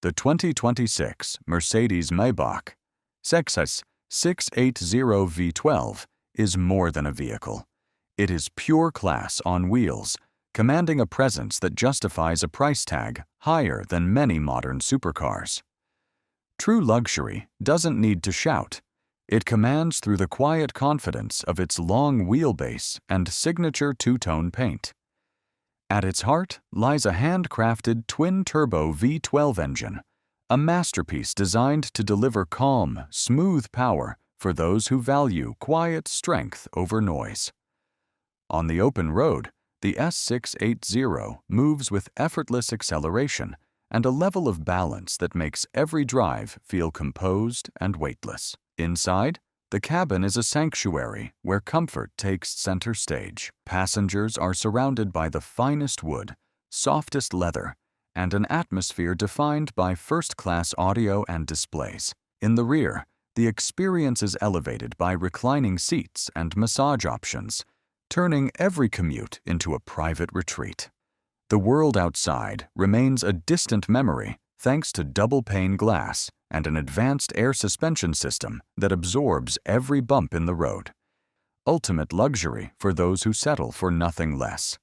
The 2026 Mercedes-Maybach S680 V12 is more than a vehicle. It is pure class on wheels, commanding a presence that justifies a price tag higher than many modern supercars. True luxury doesn't need to shout. It commands through the quiet confidence of its long wheelbase and signature two-tone paint. At its heart lies a handcrafted twin-turbo V12 engine, a masterpiece designed to deliver calm, smooth power for those who value quiet strength over noise. On the open road, the S680 moves with effortless acceleration and a level of balance that makes every drive feel composed and weightless. Inside, the cabin is a sanctuary where comfort takes center stage. Passengers are surrounded by the finest wood, softest leather, and an atmosphere defined by first-class audio and displays. In the rear, the experience is elevated by reclining seats and massage options, turning every commute into a private retreat. The world outside remains a distant memory thanks to double-pane glass and an advanced air suspension system that absorbs every bump in the road. Ultimate luxury for those who settle for nothing less.